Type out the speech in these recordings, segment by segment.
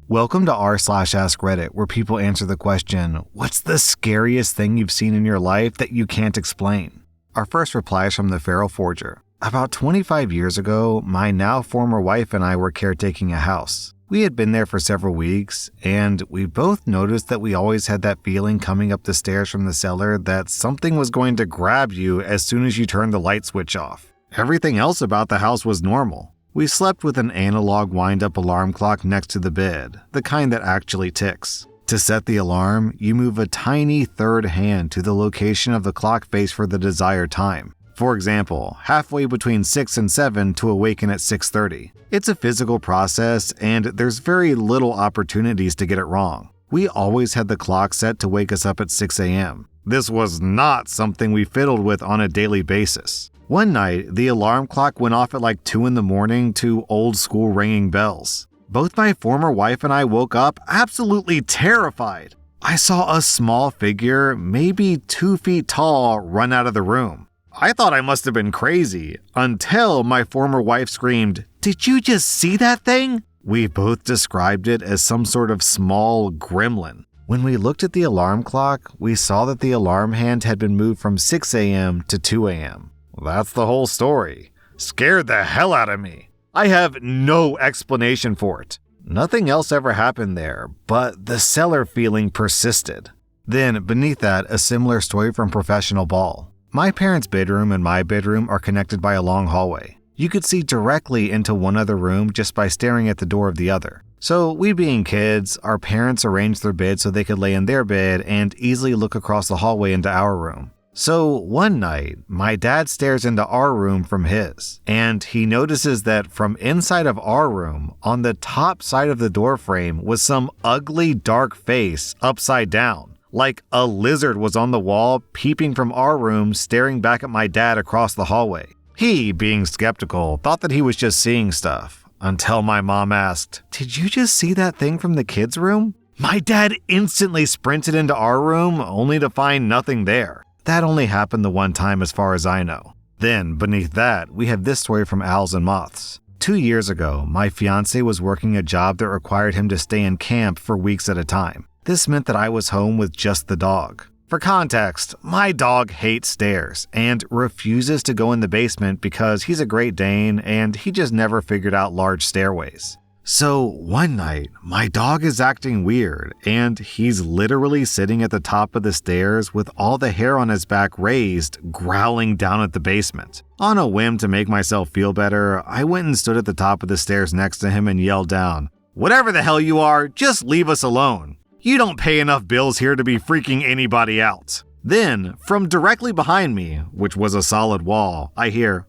Welcome to r/Askreddit, where people answer the question, what's the scariest thing you've seen in your life that you can't explain? Our first reply is from the Feral Forger. About 25 years ago, my now former wife and I were caretaking a house. We had been there for several weeks, and we both noticed that we always had that feeling coming up the stairs from the cellar that something was going to grab you as soon as you turned the light switch off. Everything else about the house was normal. We slept with an analog wind-up alarm clock next to the bed, the kind that actually ticks. To set the alarm, you move a tiny third hand to the location of the clock face for the desired time. For example, halfway between 6 and 7 to awaken at 6:30. It's a physical process, and there's very little opportunities to get it wrong. We always had the clock set to wake us up at 6 a.m. This was not something we fiddled with on a daily basis. One night, the alarm clock went off at like 2 in the morning to old school ringing bells. Both my former wife and I woke up absolutely terrified. I saw a small figure, maybe 2 feet tall, run out of the room. I thought I must have been crazy until my former wife screamed, "Did you just see that thing?" We both described it as some sort of small gremlin. When we looked at the alarm clock, we saw that the alarm hand had been moved from 6 a.m. to 2 a.m. That's the whole story. Scared the hell out of me. I have no explanation for it. Nothing else ever happened there, but the cellar feeling persisted. Then, beneath that, a similar story from Professional Ball. My parents' bedroom and my bedroom are connected by a long hallway. You could see directly into one other room just by staring at the door of the other. So, we being kids, our parents arranged their bed so they could lay in their bed and easily look across the hallway into our room. So one night, my dad stares into our room from his, and he notices that from inside of our room, on the top side of the door frame was some ugly dark face upside down, like a lizard was on the wall peeping from our room staring back at my dad across the hallway. He, being skeptical, thought that he was just seeing stuff, until my mom asked, "Did you just see that thing from the kids' room?" My dad instantly sprinted into our room only to find nothing there. That only happened the one time as far as I know. Then, beneath that, we have this story from Owls and Moths. 2 years ago, my fiancé was working a job that required him to stay in camp for weeks at a time. This meant that I was home with just the dog. For context, my dog hates stairs and refuses to go in the basement because he's a Great Dane and he just never figured out large stairways. So one night, my dog is acting weird, and he's literally sitting at the top of the stairs with all the hair on his back raised, growling down at the basement. On a whim to make myself feel better, I went and stood at the top of the stairs next to him and yelled down, "Whatever the hell you are, just leave us alone. You don't pay enough bills here to be freaking anybody out." Then, from directly behind me, which was a solid wall, I hear,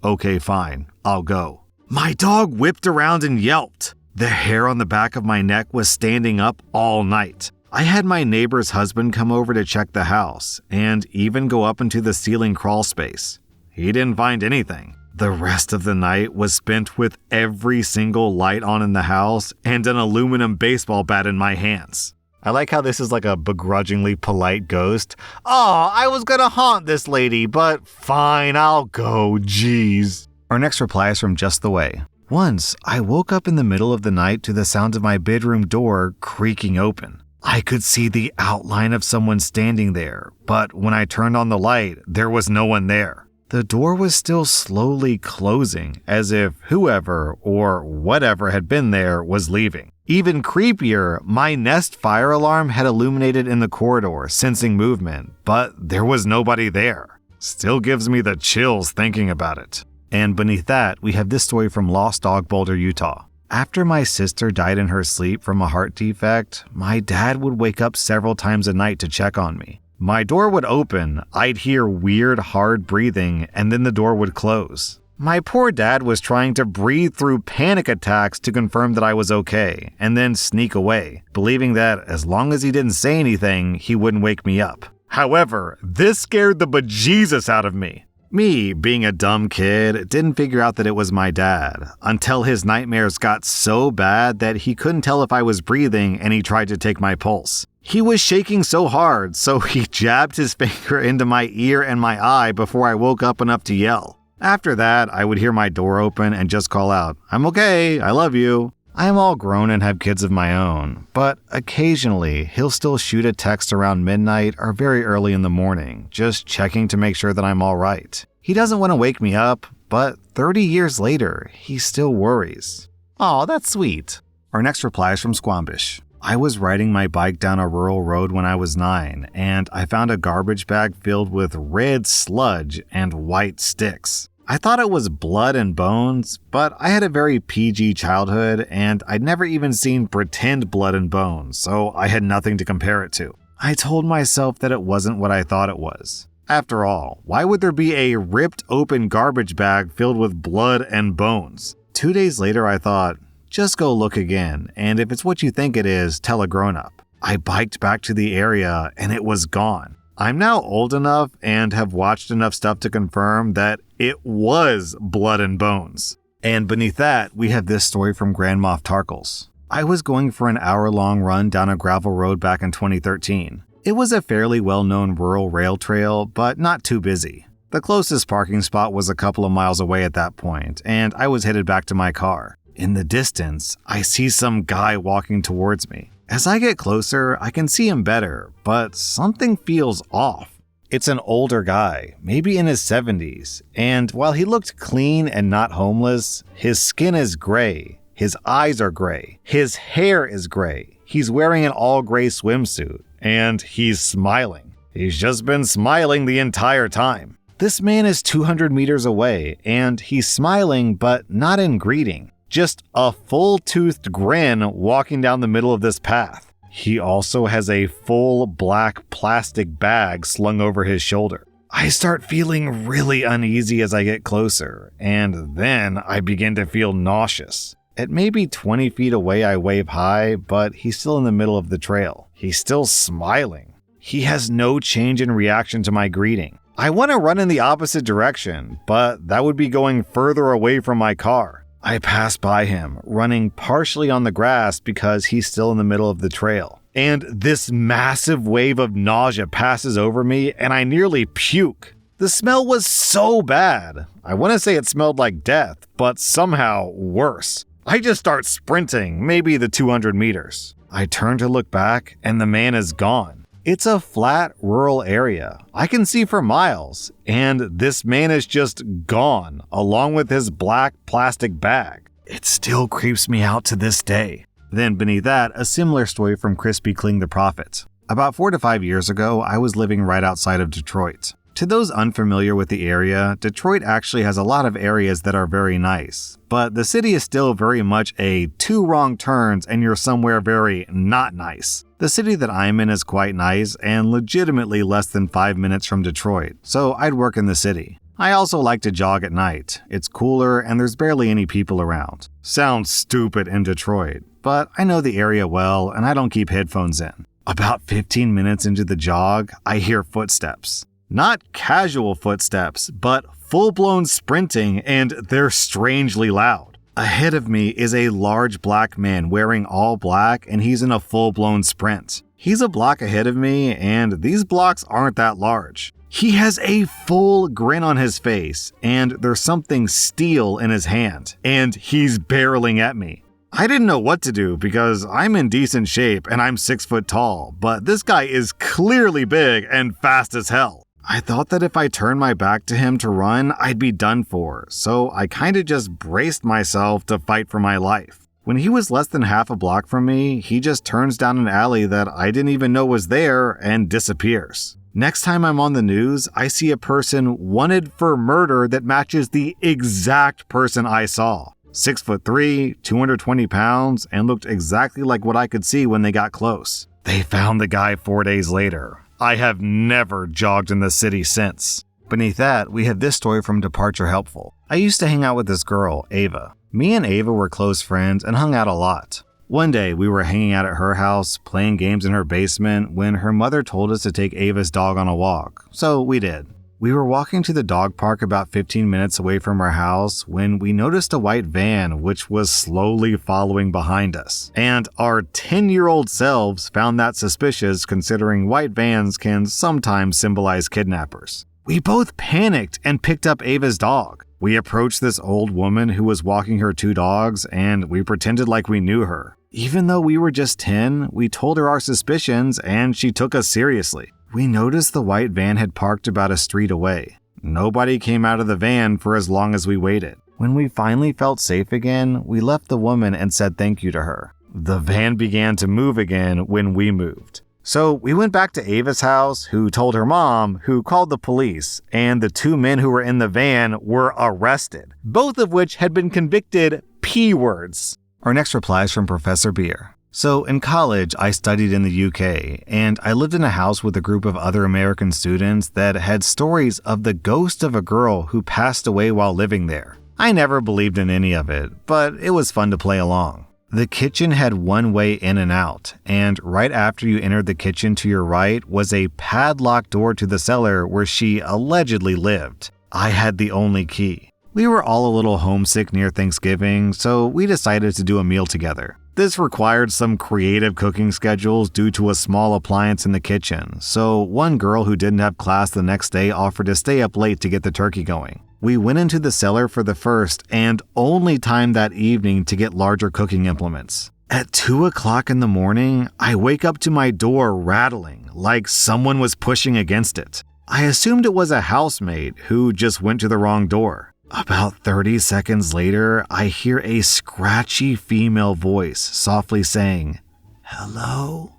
"Okay, fine, I'll go." My dog whipped around and yelped. The hair on the back of my neck was standing up all night. I had my neighbor's husband come over to check the house and even go up into the ceiling crawl space. He didn't find anything. The rest of the night was spent with every single light on in the house and an aluminum baseball bat in my hands. I like how this is like a begrudgingly polite ghost. "Oh, I was gonna haunt this lady, but fine, I'll go, jeez." Our next reply is from Just the Way. Once, I woke up in the middle of the night to the sound of my bedroom door creaking open. I could see the outline of someone standing there, but when I turned on the light, there was no one there. The door was still slowly closing, as if whoever or whatever had been there was leaving. Even creepier, my Nest fire alarm had illuminated in the corridor, sensing movement, but there was nobody there. Still gives me the chills thinking about it. And beneath that, we have this story from Lost Dog Boulder, Utah. After my sister died in her sleep from a heart defect, my dad would wake up several times a night to check on me. My door would open, I'd hear weird, hard breathing, and then the door would close. My poor dad was trying to breathe through panic attacks to confirm that I was okay, and then sneak away, believing that as long as he didn't say anything, he wouldn't wake me up. However, this scared the bejesus out of me. Me, being a dumb kid, didn't figure out that it was my dad, until his nightmares got so bad that he couldn't tell if I was breathing and he tried to take my pulse. He was shaking so hard, so he jabbed his finger into my ear and my eye before I woke up enough to yell. After that, I would hear my door open and just call out, "I'm okay, I love you." I am all grown and have kids of my own, but occasionally he'll still shoot a text around midnight or very early in the morning, just checking to make sure that I'm all right. He doesn't want to wake me up, but 30 years later, he still worries. Aw, that's sweet. Our next reply is from Squambish. I was riding my bike down a rural road when I was 9, and I found a garbage bag filled with red sludge and white sticks. I thought it was blood and bones, but I had a very PG childhood, and I'd never even seen pretend blood and bones, so I had nothing to compare it to. I told myself that it wasn't what I thought it was. After all, why would there be a ripped open garbage bag filled with blood and bones? 2 days later, I thought, just go look again, and if it's what you think it is, tell a grown-up. I biked back to the area, and it was gone. I'm now old enough and have watched enough stuff to confirm that it was blood and bones. And beneath that, we have this story from Grand Moff Tarkles. I was going for an hour-long run down a gravel road back in 2013. It was a fairly well-known rural rail trail, but not too busy. The closest parking spot was a couple of miles away at that point, and I was headed back to my car. In the distance, I see some guy walking towards me. As I get closer, I can see him better, but something feels off. It's an older guy, maybe in his 70s, and while he looked clean and not homeless, his skin is gray, his eyes are gray, his hair is gray, he's wearing an all-gray swimsuit, and he's smiling. He's just been smiling the entire time. This man is 200 meters away, and he's smiling, but not in greeting. Just a full-toothed grin walking down the middle of this path. He also has a full black plastic bag slung over his shoulder. I start feeling really uneasy as I get closer, and then I begin to feel nauseous. At maybe 20 feet away, I wave hi, but he's still in the middle of the trail. He's still smiling. He has no change in reaction to my greeting. I want to run in the opposite direction, but that would be going further away from my car. I pass by him, running partially on the grass because he's still in the middle of the trail. And this massive wave of nausea passes over me, and I nearly puke. The smell was so bad. I want to say it smelled like death, but somehow worse. I just start sprinting, maybe the 200 meters. I turn to look back, and the man is gone. It's a flat, rural area. I can see for miles, and this man is just gone, along with his black plastic bag. It still creeps me out to this day. Then beneath that, a similar story from Crispy Kling the Prophet. About 4 to 5 years ago, I was living right outside of Detroit. To those unfamiliar with the area, Detroit actually has a lot of areas that are very nice, but the city is still very much a 2 wrong turns and you're somewhere very not nice. The city that I'm in is quite nice and legitimately less than 5 minutes from Detroit, so I'd work in the city. I also like to jog at night. It's cooler and there's barely any people around. Sounds stupid in Detroit, but I know the area well and I don't keep headphones in. About 15 minutes into the jog, I hear footsteps. Not casual footsteps, but full-blown sprinting, and they're strangely loud. Ahead of me is a large black man wearing all black, and he's in a full-blown sprint. He's a block ahead of me, and these blocks aren't that large. He has a full grin on his face, and there's something steel in his hand, and he's barreling at me. I didn't know what to do because I'm in decent shape and I'm 6 foot tall, but this guy is clearly big and fast as hell. I thought that if I turned my back to him to run, I'd be done for, so I kinda just braced myself to fight for my life. When he was less than half a block from me, he just turns down an alley that I didn't even know was there and disappears. Next time I'm on the news, I see a person wanted for murder that matches the exact person I saw. 6'3", 220 pounds, and looked exactly like what I could see when they got close. They found the guy 4 days later. I have never jogged in the city since. Beneath that, we have this story from Departure Helpful. I used to hang out with this girl, Ava. Me and Ava were close friends and hung out a lot. One day, we were hanging out at her house, playing games in her basement, when her mother told us to take Ava's dog on a walk, so we did. We were walking to the dog park about 15 minutes away from our house when we noticed a white van which was slowly following behind us. And our 10-year-old selves found that suspicious considering white vans can sometimes symbolize kidnappers. We both panicked and picked up Ava's dog. We approached this old woman who was walking her 2 dogs, and we pretended like we knew her. Even though we were just 10, we told her our suspicions, and she took us seriously. We noticed the white van had parked about a street away. Nobody came out of the van for as long as we waited. When we finally felt safe again, we left the woman and said thank you to her. The van began to move again when we moved. So we went back to Ava's house, who told her mom, who called the police, and the 2 men who were in the van were arrested, both of which had been convicted P-words. Our next reply is from Professor Beer. So in college, I studied in the UK, and I lived in a house with a group of other American students that had stories of the ghost of a girl who passed away while living there. I never believed in any of it, but it was fun to play along. The kitchen had one way in and out, and right after you entered the kitchen to your right was a padlocked door to the cellar where she allegedly lived. I had the only key. We were all a little homesick near Thanksgiving, so we decided to do a meal together. This required some creative cooking schedules due to a small appliance in the kitchen, so one girl who didn't have class the next day offered to stay up late to get the turkey going. We went into the cellar for the first and only time that evening to get larger cooking implements. At 2 o'clock in the morning, I wake up to my door rattling like someone was pushing against it. I assumed it was a housemaid who just went to the wrong door. About 30 seconds later, I hear a scratchy female voice softly saying, "Hello?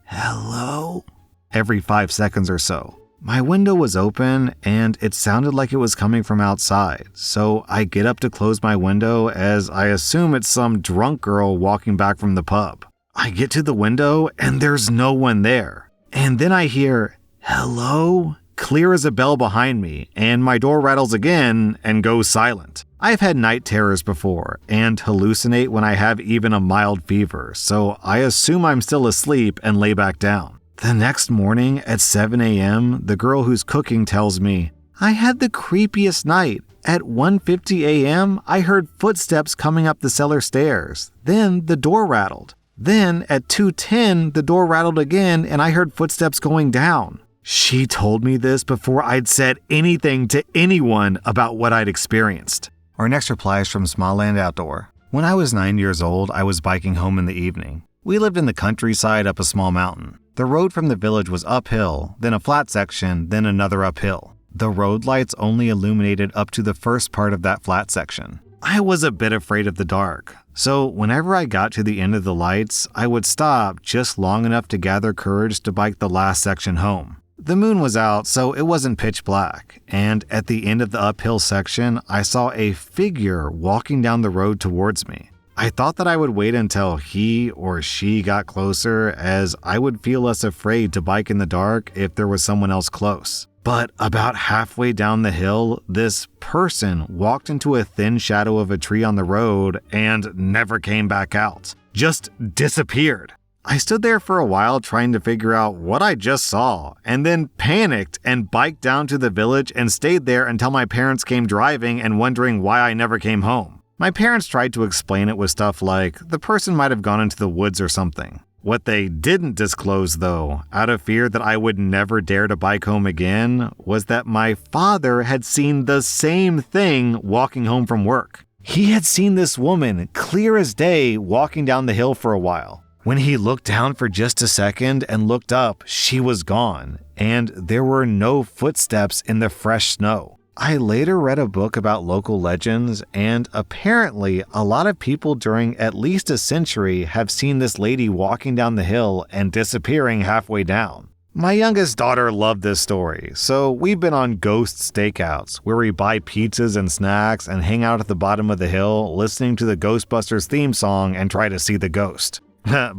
Hello?" every 5 seconds or so. My window was open and it sounded like it was coming from outside, so I get up to close my window as I assume it's some drunk girl walking back from the pub. I get to the window and there's no one there. And then I hear, "Hello?" clear as a bell behind me, and my door rattles again and goes silent. I've had night terrors before and hallucinate when I have even a mild fever, so I assume I'm still asleep and lay back down. The next morning at 7 a.m., the girl who's cooking tells me, "I had the creepiest night. At 1:50 a.m., I heard footsteps coming up the cellar stairs. Then the door rattled. Then at 2:10, the door rattled again and I heard footsteps going down." She told me this before I'd said anything to anyone about what I'd experienced. Our next reply is from Smallland Outdoor. When I was 9 years old, I was biking home in the evening. We lived in the countryside up a small mountain. The road from the village was uphill, then a flat section, then another uphill. The road lights only illuminated up to the first part of that flat section. I was a bit afraid of the dark, so whenever I got to the end of the lights, I would stop just long enough to gather courage to bike the last section home. The moon was out, so it wasn't pitch black, and at the end of the uphill section, I saw a figure walking down the road towards me. I thought that I would wait until he or she got closer, as I would feel less afraid to bike in the dark if there was someone else close. But about halfway down the hill, this person walked into a thin shadow of a tree on the road and never came back out. Just disappeared. I stood there for a while trying to figure out what I just saw, and then panicked and biked down to the village and stayed there until my parents came driving and wondering why I never came home. My parents tried to explain it with stuff like the person might have gone into the woods or something. What they didn't disclose, though, out of fear that I would never dare to bike home again, was that my father had seen the same thing walking home from work. He had seen this woman, clear as day, walking down the hill for a while. When he looked down for just a second and looked up, she was gone, and there were no footsteps in the fresh snow. I later read a book about local legends, and apparently a lot of people during at least a century have seen this lady walking down the hill and disappearing halfway down. My youngest daughter loved this story, so we've been on ghost stakeouts where we buy pizzas and snacks and hang out at the bottom of the hill listening to the Ghostbusters theme song and try to see the ghost.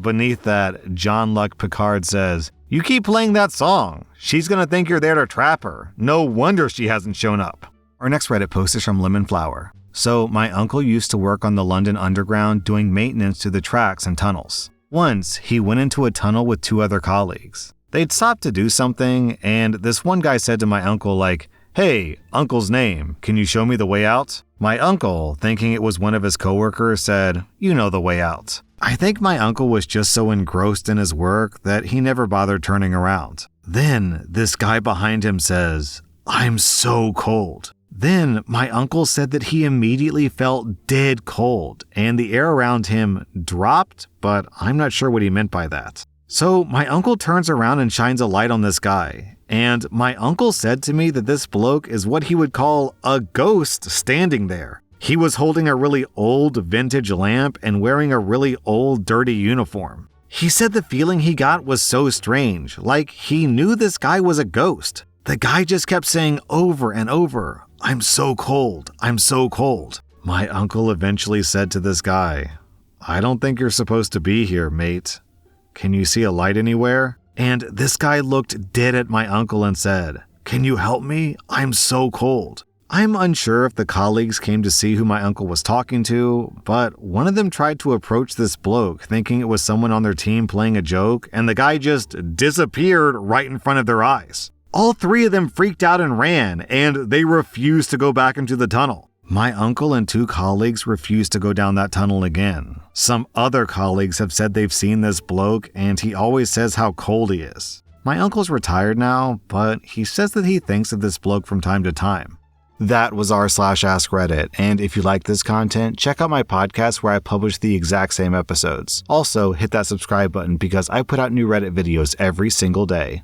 Beneath that, John Luck Picard says, "You keep playing that song. She's gonna think you're there to trap her. No wonder she hasn't shown up." Our next Reddit post is from Lemon Flower. So, my uncle used to work on the London Underground doing maintenance to the tracks and tunnels. Once, he went into a tunnel with 2 other colleagues. They'd stopped to do something, and this one guy said to my uncle like, "Hey, uncle's name, can you show me the way out?" My uncle, thinking it was one of his coworkers, said, "You know the way out." I think my uncle was just so engrossed in his work that he never bothered turning around. Then, this guy behind him says, I'm so cold. Then my uncle said that he immediately felt dead cold and the air around him dropped, but I'm not sure what he meant by that. So my uncle turns around and shines a light on this guy. And my uncle said to me that this bloke is what he would call a ghost standing there. He was holding a really old vintage lamp and wearing a really old dirty uniform. He said the feeling he got was so strange, like he knew this guy was a ghost. The guy just kept saying over and over, I'm so cold, I'm so cold. My uncle eventually said to this guy, I don't think you're supposed to be here, mate. Can you see a light anywhere? And this guy looked dead at my uncle and said, Can you help me? I'm so cold. I'm unsure if the colleagues came to see who my uncle was talking to, but one of them tried to approach this bloke thinking it was someone on their team playing a joke, and the guy just disappeared right in front of their eyes. All three of them freaked out and ran, and they refused to go back into the tunnel. My uncle and two colleagues refused to go down that tunnel again. Some other colleagues have said they've seen this bloke, and he always says how cold he is. My uncle's retired now, but he says that he thinks of this bloke from time to time. That was r/Askreddit, and if you like this content, check out my podcast where I publish the exact same episodes. Also, hit that subscribe button because I put out new Reddit videos every single day.